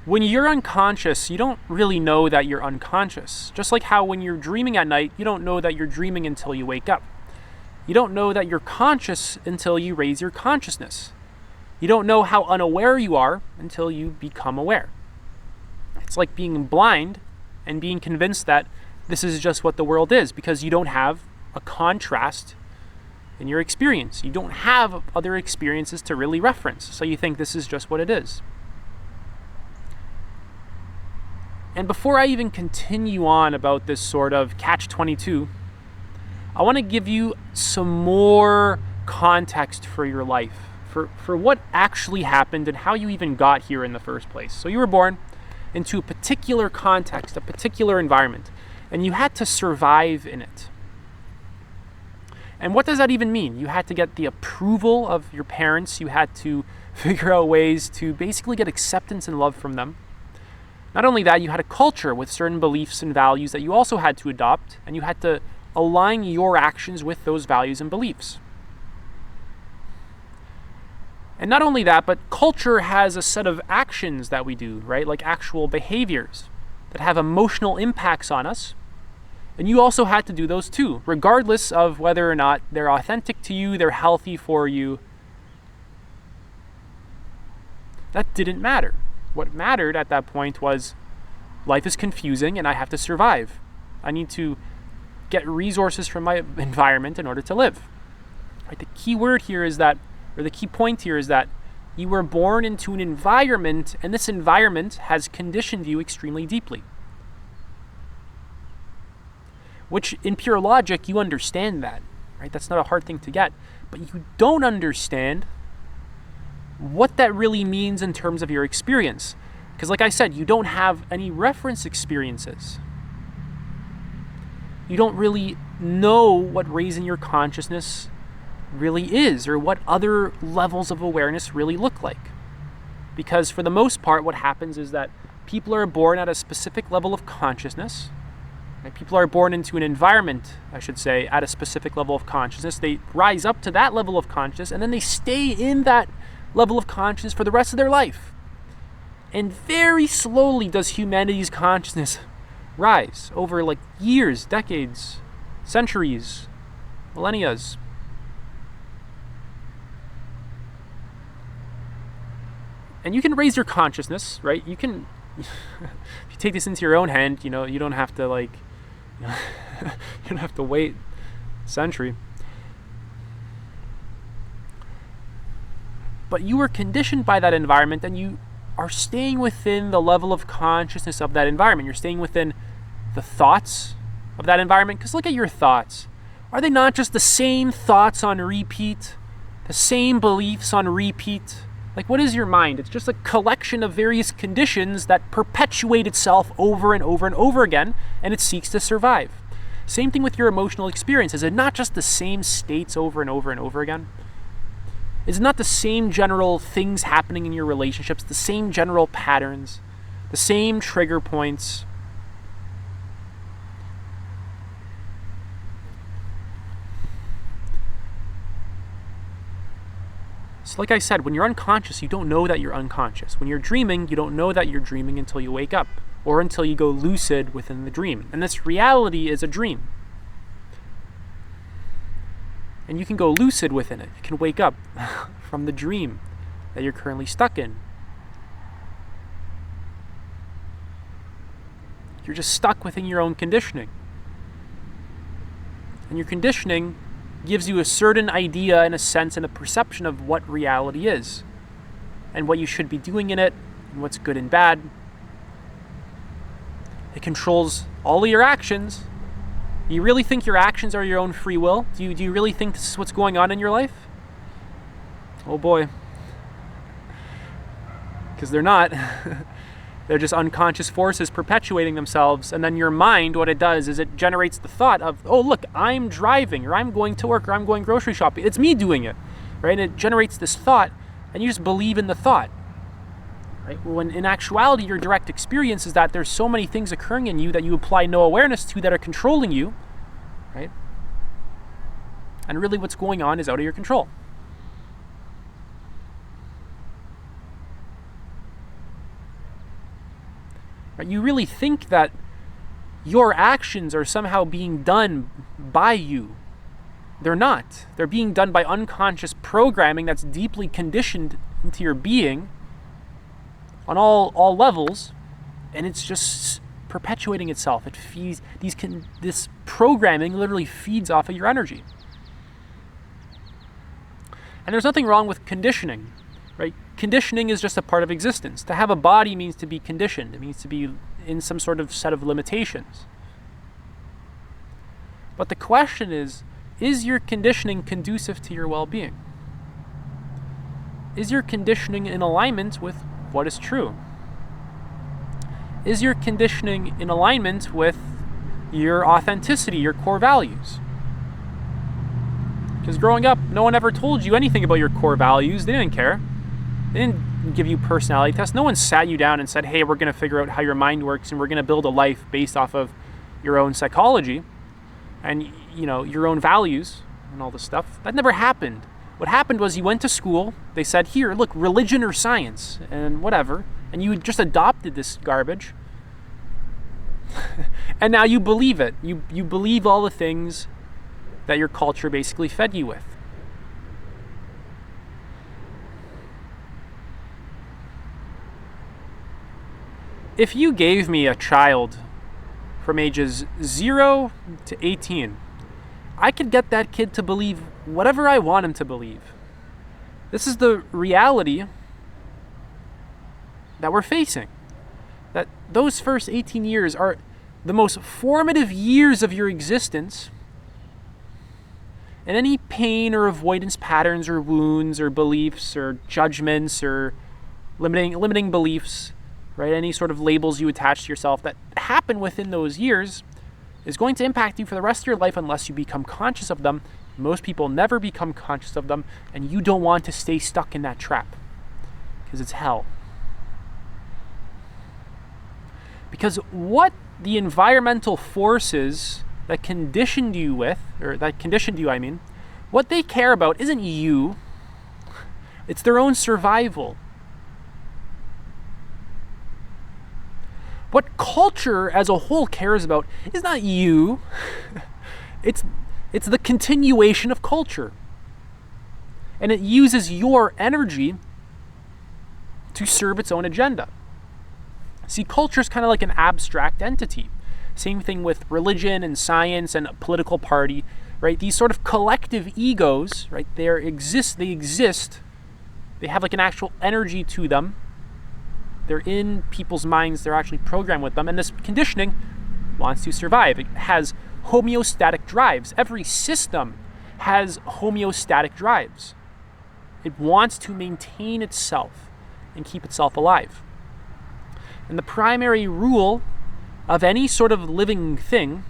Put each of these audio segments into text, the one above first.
When you're unconscious, you don't really know that you're unconscious. Just like how when you're dreaming at night, you don't know that you're dreaming until you wake up. You don't know that you're conscious until you raise your consciousness. You don't know how unaware you are until you become aware. It's like being blind and being convinced that this is just what the world is, because you don't have a contrast in your experience. You don't have other experiences to really reference, so you think this is just what it is. And before I even continue on about this sort of catch-22, I want to give you some more context for your life, for what actually happened and how you even got here in the first place. So you were born into a particular context, a particular environment, and you had to survive in it. And what does that even mean? You had to get the approval of your parents. You had to figure out ways to basically get acceptance and love from them. Not only that, you had a culture with certain beliefs and values that you also had to adopt, and you had to align your actions with those values and beliefs. And not only that, but culture has a set of actions that we do, right? Like actual behaviors that have emotional impacts on us. And you also had to do those too, regardless of whether or not they're authentic to you, they're healthy for you. That didn't matter. What mattered at that point was life is confusing and I have to survive. I need to get resources from my environment in order to live. Right? The key word here is that, or the key point here is that you were born into an environment, and this environment has conditioned you extremely deeply. Which, in pure logic, you understand that, right? That's not a hard thing to get. But you don't understand what that really means in terms of your experience. Because like I said, you don't have any reference experiences. You don't really know what raising your consciousness really is, or what other levels of awareness really look like. Because for the most part, what happens is that people are born at a specific level of consciousness. Right? People are born into an environment, I should say, at a specific level of consciousness. They rise up to that level of consciousness, and then they stay in that level of consciousness for the rest of their life. And very slowly does humanity's consciousness rise over like years, decades, centuries, millennia. And you can raise your consciousness, right? You can, if you take this into your own hand, you don't have to you don't have to wait a century. But you were conditioned by that environment, and you are staying within the level of consciousness of that environment. You're staying within the thoughts of that environment. Because look at your thoughts. Are they not just the same thoughts on repeat? The same beliefs on repeat? Like, what is your mind? It's just a collection of various conditions that perpetuate itself over and over and over again, and it seeks to survive. Same thing with your emotional experience. Is it not just the same states over and over and over again? Is it not the same general things happening in your relationships, the same general patterns, the same trigger points? So like I said, when you're unconscious, you don't know that you're unconscious. When you're dreaming, you don't know that you're dreaming until you wake up, or until you go lucid within the dream. And this reality is a dream. And you can go lucid within it. You can wake up from the dream that you're currently stuck in. You're just stuck within your own conditioning. And your conditioning gives you a certain idea and a sense and a perception of what reality is, and what you should be doing in it, and what's good and bad. It controls all of your actions. Do you really think your actions are your own free will? Do you really think this is what's going on in your life? Oh boy. Because they're not. They're just unconscious forces perpetuating themselves. And then your mind, what it does is it generates the thought of, oh look, I'm driving, or I'm going to work, or I'm going grocery shopping. It's me doing it, right? And it generates this thought, and you just believe in the thought. Right? When in actuality, your direct experience is that there's so many things occurring in you that you apply no awareness to that are controlling you, right? And really what's going on is out of your control. Right? You really think that your actions are somehow being done by you. They're not. They're being done by unconscious programming that's deeply conditioned into your being on all levels, and it's just perpetuating itself. It feeds this programming literally feeds off of your energy. And there's nothing wrong with conditioning, right? Conditioning is just a part of existence. To have a body means to be conditioned. It means to be in some sort of set of limitations. But the question is your conditioning conducive to your well-being? Is your conditioning in alignment with what is true? Is your conditioning in alignment with your authenticity, your core values? Because growing up, no one ever told you anything about your core values. They didn't care. They didn't give you personality tests. No one sat you down and said, hey, we're going to figure out how your mind works and we're going to build a life based off of your own psychology and, your own values and all this stuff. That never happened. What happened was you went to school, they said, here, look, religion or science and whatever, and you just adopted this garbage. And now you believe it. You believe all the things that your culture basically fed you with. If you gave me a child from ages 0 to 18, I could get that kid to believe whatever I want him to believe. This is the reality that we're facing. That those first 18 years are the most formative years of your existence. And any pain or avoidance patterns or wounds or beliefs or judgments or limiting beliefs, right? Any sort of labels you attach to yourself that happen within those years is going to impact you for the rest of your life unless you become conscious of them. Most people never become conscious of them, and you don't want to stay stuck in that trap because it's hell. Because what the environmental forces that conditioned you what they care about isn't you, it's their own survival. What culture as a whole cares about is not you, it's the continuation of culture. And it uses your energy to serve its own agenda. See, culture is kind of like an abstract entity. Same thing with religion and science and a political party, right? These sort of collective egos, right? They exist. They have like an actual energy to them. They're in people's minds. They're actually programmed with them. And this conditioning wants to survive. It has homeostatic drives. Every system has homeostatic drives. It wants to maintain itself and keep itself alive. And the primary rule of any sort of living thing,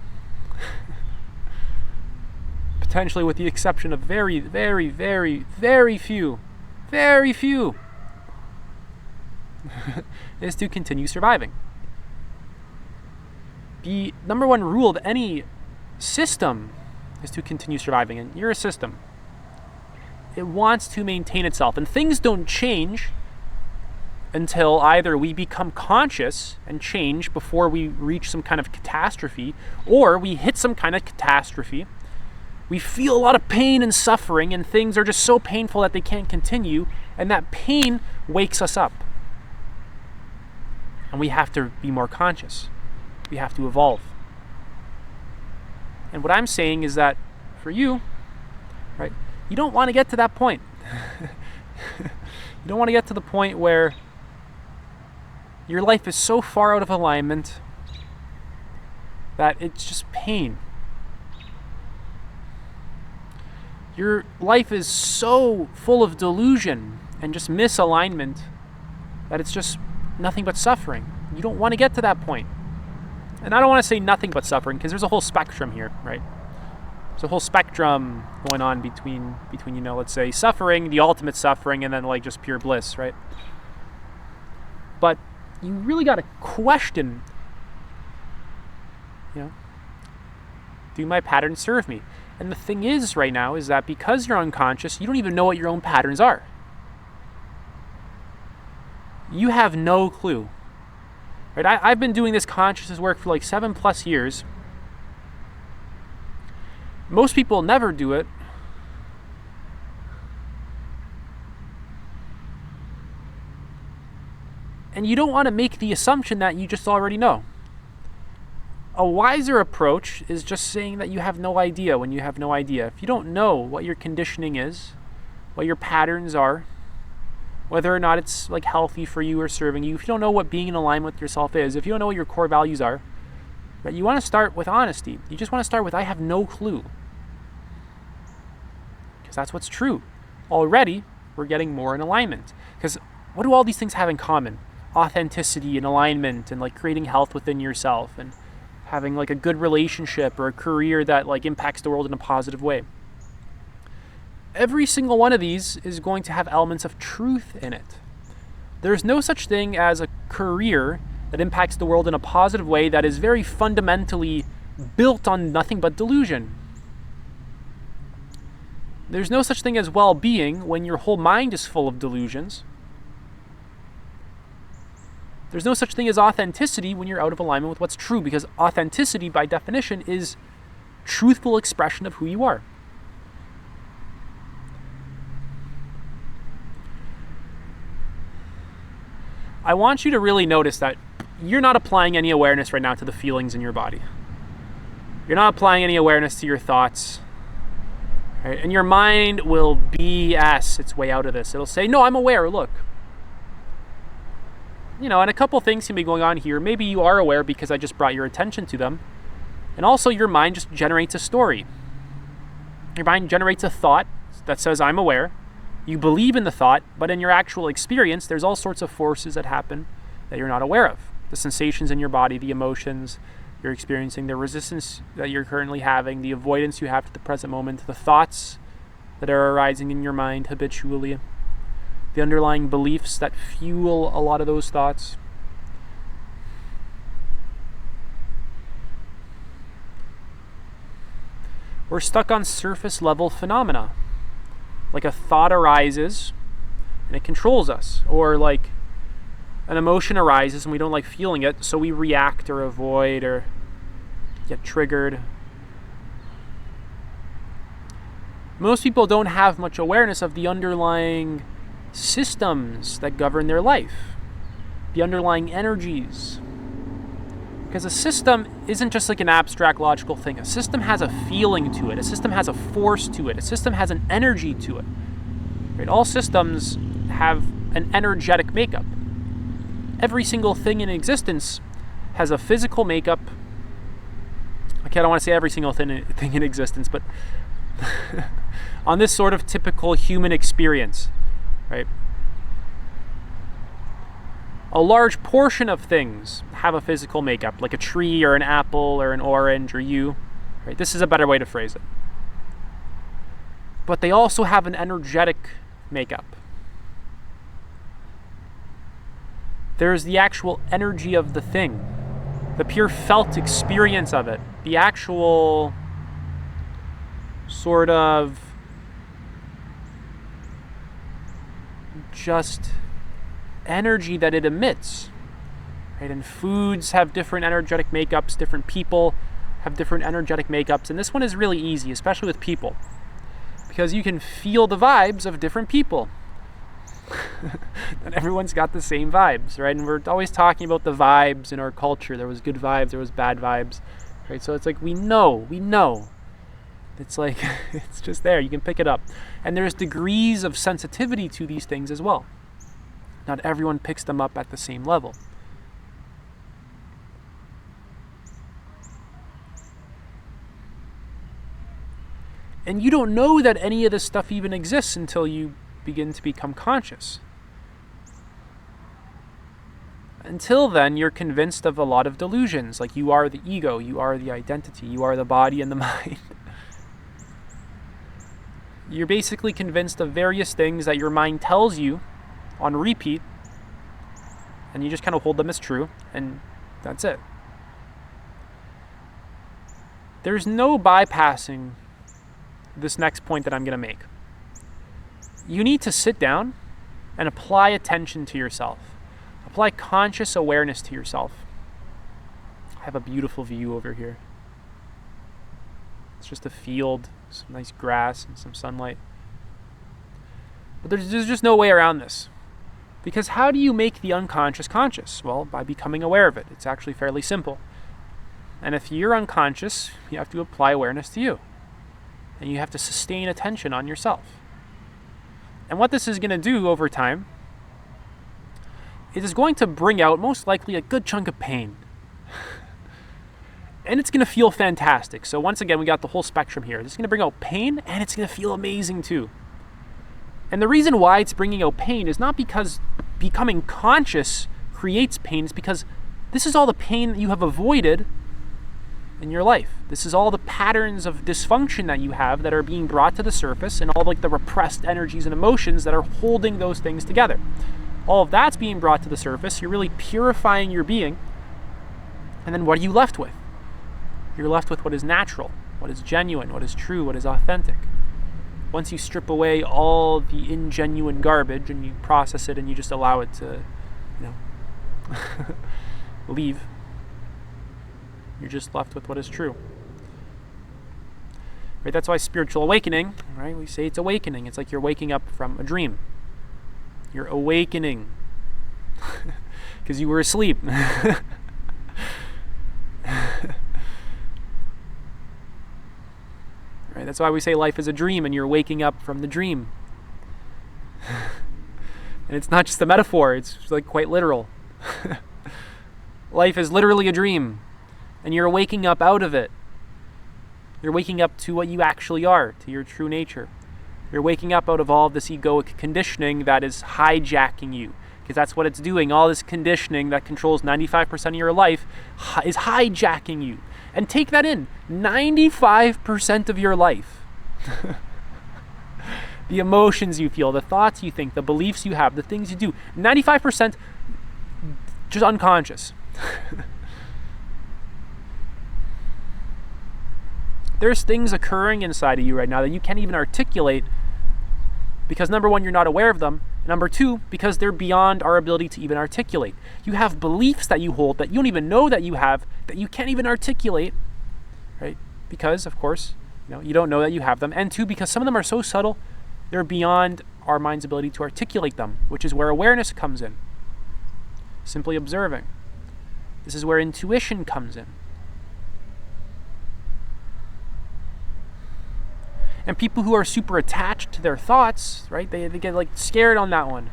potentially with the exception of very, very, very, very few, is to continue surviving. The number one rule of any system is to continue surviving, and you're a system. It wants to maintain itself, and things don't change until either we become conscious and change before we reach some kind of catastrophe, or we hit some kind of catastrophe. We feel a lot of pain and suffering, and things are just so painful that they can't continue, and that pain wakes us up. And we have to be more conscious. We have to evolve. And what I'm saying is that for you, right, you don't want to get to that point. You don't want to get to the point where your life is so far out of alignment that it's just pain. Your life is so full of delusion and just misalignment that it's just nothing but suffering. You don't want to get to that point. And I don't want to say nothing but suffering because there's a whole spectrum here, right? There's a whole spectrum going on between let's say suffering, the ultimate suffering, and then like just pure bliss, right? But you really got to question, do my patterns serve me? And the thing is right now is that because you're unconscious, you don't even know what your own patterns are. You have no clue. Right? I've been doing this consciousness work for like 7+ years. Most people never do it. And you don't want to make the assumption that you just already know. A wiser approach is just saying that you have no idea when you have no idea. If you don't know what your conditioning is, what your patterns are, whether or not it's like healthy for you or serving you, if you don't know what being in alignment with yourself is, if you don't know what your core values are, right, you want to start with honesty. You just want to start with, I have no clue. Because that's what's true. Already, we're getting more in alignment. Because what do all these things have in common? Authenticity and alignment and like creating health within yourself and having like a good relationship or a career that like impacts the world in a positive way. Every single one of these is going to have elements of truth in it. There's no such thing as a career that impacts the world in a positive way that is very fundamentally built on nothing but delusion. There's no such thing as well-being when your whole mind is full of delusions. There's no such thing as authenticity when you're out of alignment with what's true, because authenticity, by definition, is truthful expression of who you are. I want you to really notice that you're not applying any awareness right now to the feelings in your body. You're not applying any awareness to your thoughts. Right? And your mind will BS its way out of this. It'll say, no, I'm aware, look. And a couple things can be going on here. Maybe you are aware because I just brought your attention to them. And also your mind just generates a story. Your mind generates a thought that says, I'm aware. You believe in the thought, but in your actual experience, there's all sorts of forces that happen that you're not aware of. The sensations in your body, the emotions you're experiencing, the resistance that you're currently having, the avoidance you have to the present moment, the thoughts that are arising in your mind habitually, the underlying beliefs that fuel a lot of those thoughts. We're stuck on surface level phenomena. Like a thought arises and it controls us, or like an emotion arises and we don't like feeling it, so we react or avoid or get triggered. Most people don't have much awareness of the underlying systems that govern their life, the underlying energies. Because a system isn't just like an abstract logical thing. A system has a feeling to it. A system has a force to it. A system has an energy to it. Right? All systems have an energetic makeup. Every single thing in existence has a physical makeup. Okay, I don't want to say every single thing in existence, but on this sort of typical human experience, right? A large portion of things have a physical makeup, like a tree or an apple or an orange or you. Right? This is a better way to phrase it. But they also have an energetic makeup. There's the actual energy of the thing, the pure felt experience of it, the actual sort of just energy that it emits, right? And foods have different energetic makeups, different people have different energetic makeups, and this one is really easy, especially with people, because you can feel the vibes of different people. And everyone's got the same vibes, right? And we're always talking about the vibes in our culture. There was good vibes, there was bad vibes, right? So it's like we know. It's like, it's just there, you can pick it up. And there's degrees of sensitivity to these things as well. Not everyone picks them up at the same level. And you don't know that any of this stuff even exists until you begin to become conscious. Until then, you're convinced of a lot of delusions, like you are the ego, you are the identity, you are the body and the mind. You're basically convinced of various things that your mind tells you on repeat, and you just kind of hold them as true, and that's it. There's no bypassing this next point that I'm going to make. You need to sit down and apply attention to yourself. Apply conscious awareness to yourself. I have a beautiful view over here. It's just a field, some nice grass, and some sunlight. But there's just no way around this. Because how do you make the unconscious conscious? Well, by becoming aware of it. It's actually fairly simple. And if you're unconscious, you have to apply awareness to you. And you have to sustain attention on yourself. And what this is going to do over time, it is going to bring out most likely a good chunk of pain. And it's going to feel fantastic. So once again, we got the whole spectrum here. It's going to bring out pain, and it's going to feel amazing too. And the reason why it's bringing out pain is not because becoming conscious creates pain. It's because this is all the pain that you have avoided in your life. This is all the patterns of dysfunction that you have that are being brought to the surface, and all like the repressed energies and emotions that are holding those things together. All of that's being brought to the surface. You're really purifying your being. And then what are you left with? You're left with what is natural, what is genuine, what is true, what is authentic. Once you strip away all the ingenuine garbage and you process it and you just allow it to, leave, you're just left with what is true. Right? That's why spiritual awakening, right? We say it's awakening. It's like you're waking up from a dream. You're awakening because you were asleep. Right? That's why we say life is a dream and you're waking up from the dream. And it's not just a metaphor, it's like quite literal. Life is literally a dream and you're waking up out of it. You're waking up to what you actually are, to your true nature. You're waking up out of all of this egoic conditioning that is hijacking you. Because that's what it's doing. All this conditioning that controls 95% of your life is hijacking you. And take that in. 95% of your life. The emotions you feel, the thoughts you think, the beliefs you have, the things you do. 95% just unconscious. There's things occurring inside of you right now that you can't even articulate because number one, you're not aware of them. Number two, because they're beyond our ability to even articulate. You have beliefs that you hold that you don't even know that you have, that you can't even articulate, right? Because, of course, you don't know that you have them. And two, because some of them are so subtle, they're beyond our mind's ability to articulate them, which is where awareness comes in. Simply observing. This is where intuition comes in. And people who are super attached to their thoughts, right, they get like scared on that one.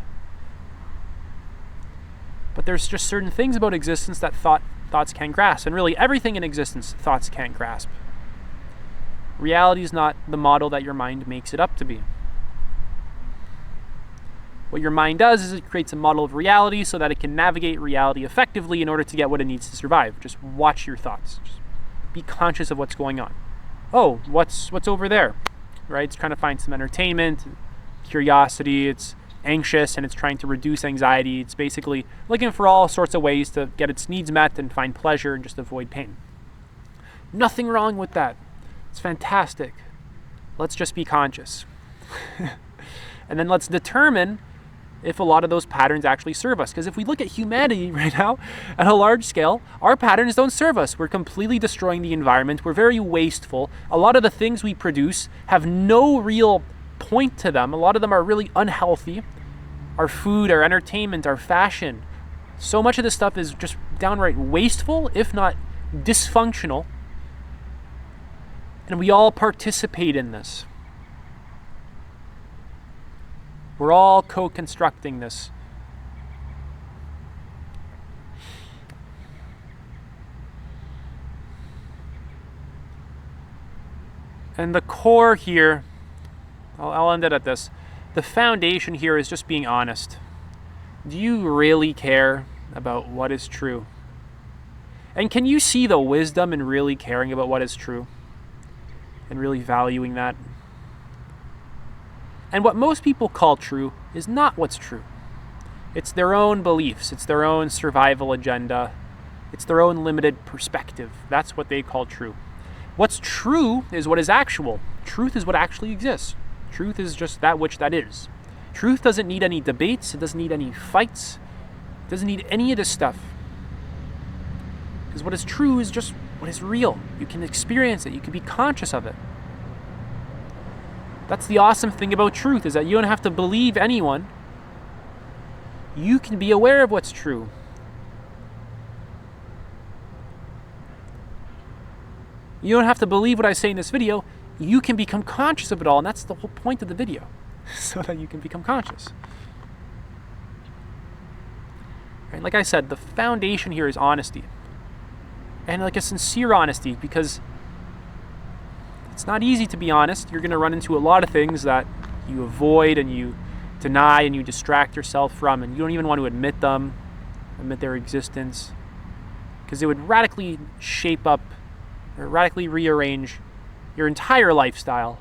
But there's just certain things about existence that thoughts can't grasp. And really everything in existence, thoughts can't grasp. Reality is not the model that your mind makes it up to be. What your mind does is it creates a model of reality so that it can navigate reality effectively in order to get what it needs to survive. Just watch your thoughts. Just be conscious of what's going on. Oh, what's over there? Right? It's trying to find some entertainment, curiosity, it's anxious, and it's trying to reduce anxiety. It's basically looking for all sorts of ways to get its needs met and find pleasure and just avoid pain. Nothing wrong with that. It's fantastic. Let's just be conscious. And then let's determine if a lot of those patterns actually serve us. Because if we look at humanity right now at a large scale, our patterns don't serve us. We're completely destroying the environment. We're very wasteful. A lot of the things we produce have no real point to them. A lot of them are really unhealthy. Our food, our entertainment, our fashion. So much of this stuff is just downright wasteful, if not dysfunctional. And we all participate in this. We're all co-constructing this. And the core here, I'll end it at this. The foundation here is just being honest. Do you really care about what is true? And can you see the wisdom in really caring about what is true? And really valuing that? And what most people call true is not what's true. It's their own beliefs. It's their own survival agenda. It's their own limited perspective. That's what they call true. What's true is what is actual. Truth is what actually exists. Truth is just that which that is. Truth doesn't need any debates. It doesn't need any fights. It doesn't need any of this stuff. Because what is true is just what is real. You can experience it. You can be conscious of it. That's the awesome thing about truth, is that you don't have to believe anyone. You can be aware of what's true. You don't have to believe what I say in this video. You can become conscious of it all, and that's the whole point of the video, so that you can become conscious. Right? Like I said, the foundation here is honesty. And like a sincere honesty, because it's not easy to be honest. You're going to run into a lot of things that you avoid and you deny and you distract yourself from, and you don't even want to admit them, admit their existence, because it would radically shape up or radically rearrange your entire lifestyle.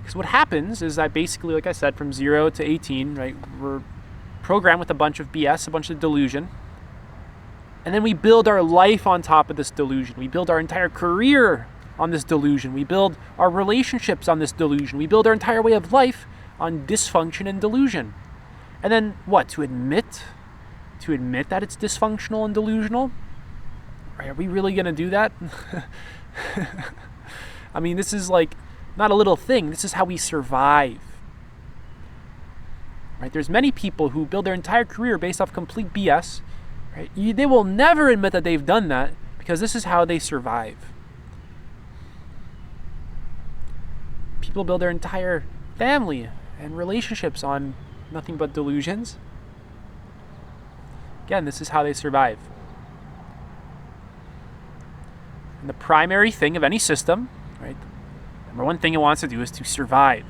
Because what happens is that basically, like I said, from 0 to 18, right, we're programmed with a bunch of BS, a bunch of delusion, and then we build our life on top of this delusion. We build our entire career on this delusion. We build our relationships on this delusion. We build our entire way of life on dysfunction and delusion. And then what? To admit that it's dysfunctional and delusional? Are we really going to do that? I mean, this is like not a little thing. This is how we survive. Right? There's many people who build their entire career based off complete BS. Right? They will never admit that they've done that, because this is how they survive. People build their entire family and relationships on nothing but delusions. Again, this is how they survive. And the primary thing of any system, right, number one thing it wants to do is to survive.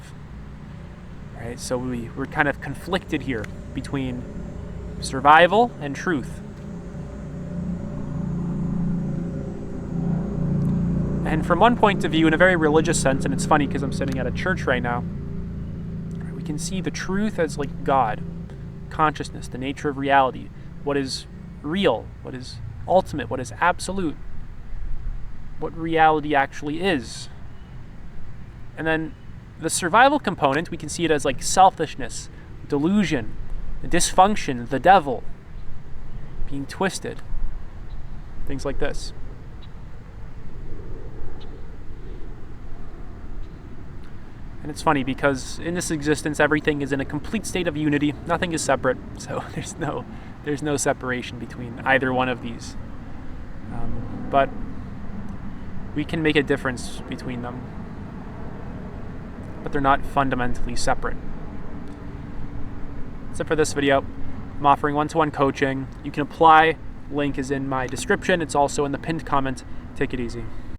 Right? So we're kind of conflicted here between survival and truth. And from one point of view, in a very religious sense, and it's funny because I'm sitting at a church right now, we can see the truth as like God, consciousness, the nature of reality, what is real, what is ultimate, what is absolute, what reality actually is. And then the survival component, we can see it as like selfishness, delusion, dysfunction, the devil, being twisted, things like this. And it's funny because in this existence, everything is in a complete state of unity. Nothing is separate, so there's no separation between either one of these. But we can make a difference between them, but they're not fundamentally separate. That's it for this video. I'm offering one-to-one coaching. You can apply. Link is in my description. It's also in the pinned comment. Take it easy.